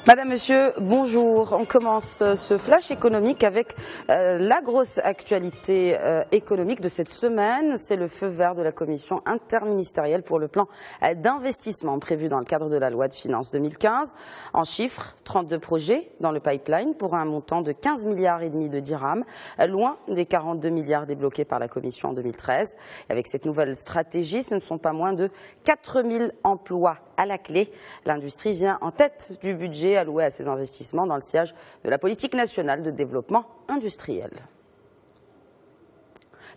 Madame, Monsieur, bonjour. On commence ce flash économique avec la grosse actualité économique de cette semaine. C'est le feu vert de la commission interministérielle pour le plan d'investissement prévu dans le cadre de la loi de finances 2015. En chiffres, 32 projets dans le pipeline pour un montant de 15 milliards et demi de dirhams, loin des 42 milliards débloqués par la commission en 2013. Et avec cette nouvelle stratégie, ce ne sont pas moins de 4000 emplois à la clé. L'industrie vient en tête du budget alloué à ces investissements dans le sillage de la politique nationale de développement industriel.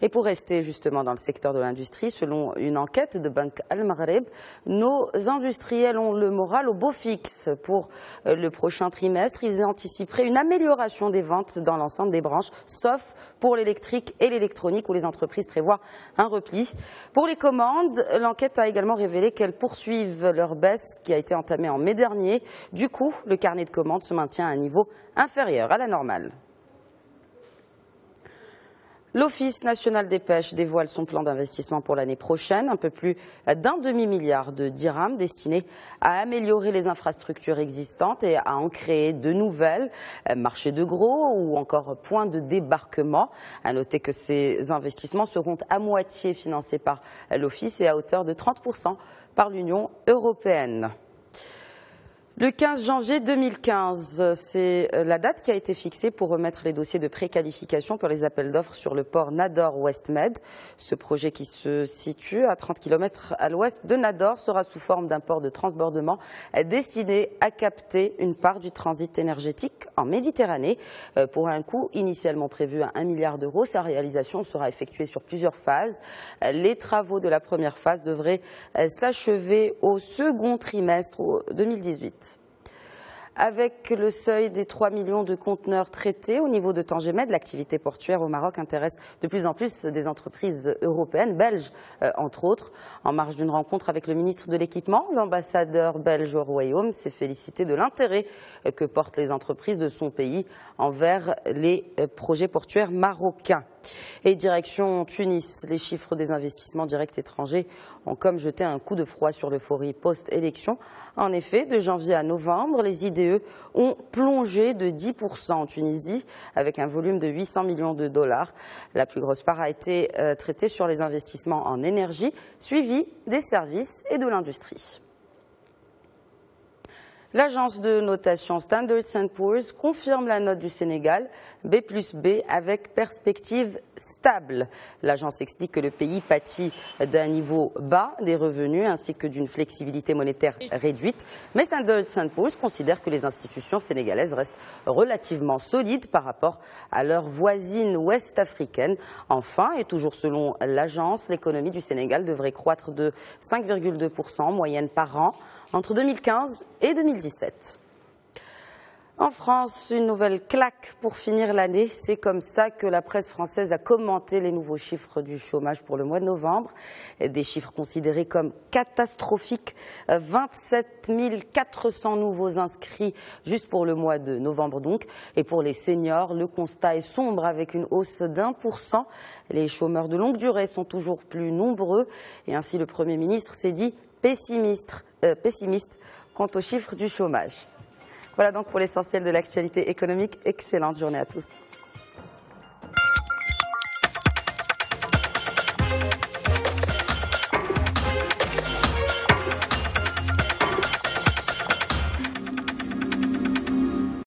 Et pour rester justement dans le secteur de l'industrie, selon une enquête de Banque Al-Maghreb, nos industriels ont le moral au beau fixe. Pour le prochain trimestre, ils anticiperaient une amélioration des ventes dans l'ensemble des branches, sauf pour l'électrique et l'électronique où les entreprises prévoient un repli. Pour les commandes, l'enquête a également révélé qu'elles poursuivent leur baisse qui a été entamée en mai dernier. Du coup, le carnet de commandes se maintient à un niveau inférieur à la normale. L'Office national des pêches dévoile son plan d'investissement pour l'année prochaine, un peu plus d'un demi-milliard de dirhams destinés à améliorer les infrastructures existantes et à en créer de nouvelles, marchés de gros ou encore points de débarquement. À noter que ces investissements seront à moitié financés par l'Office et à hauteur de 30% par l'Union européenne. Le 15 janvier 2015, c'est la date qui a été fixée pour remettre les dossiers de préqualification pour les appels d'offres sur le port Nador-West-Med. Ce projet qui se situe à 30 km à l'ouest de Nador sera sous forme d'un port de transbordement destiné à capter une part du transit énergétique en Méditerranée. Pour un coût initialement prévu à 1 milliard d'euros, sa réalisation sera effectuée sur plusieurs phases. Les travaux de la première phase devraient s'achever au second trimestre 2018. Avec le seuil des 3 millions de conteneurs traités au niveau de Tangemed, l'activité portuaire au Maroc intéresse de plus en plus des entreprises européennes, belges entre autres. En marge d'une rencontre avec le ministre de l'Équipement, l'ambassadeur belge au Royaume s'est félicité de l'intérêt que portent les entreprises de son pays envers les projets portuaires marocains. Et direction Tunis, les chiffres des investissements directs étrangers ont comme jeté un coup de froid sur l'euphorie post-élection. En effet, de janvier à novembre, les IDE ont plongé de 10% en Tunisie avec un volume de 800 millions de dollars. La plus grosse part a été traitée sur les investissements en énergie, suivi des services et de l'industrie. L'agence de notation Standard & Poor's confirme la note du Sénégal, B+B, avec perspective stable. L'agence explique que le pays pâtit d'un niveau bas des revenus ainsi que d'une flexibilité monétaire réduite. Mais Standard & Poor's considère que les institutions sénégalaises restent relativement solides par rapport à leurs voisines ouest-africaines. Enfin, et toujours selon l'agence, l'économie du Sénégal devrait croître de 5,2% en moyenne par an entre 2015 et 2017. En France, une nouvelle claque pour finir l'année. C'est comme ça que la presse française a commenté les nouveaux chiffres du chômage pour le mois de novembre. Des chiffres considérés comme catastrophiques. 27 400 nouveaux inscrits juste pour le mois de novembre donc. Et pour les seniors, le constat est sombre avec une hausse d'1%. Les chômeurs de longue durée sont toujours plus nombreux. Et ainsi, le Premier ministre s'est dit pessimiste quant aux chiffres du chômage. Voilà donc pour l'essentiel de l'actualité économique. Excellente journée à tous.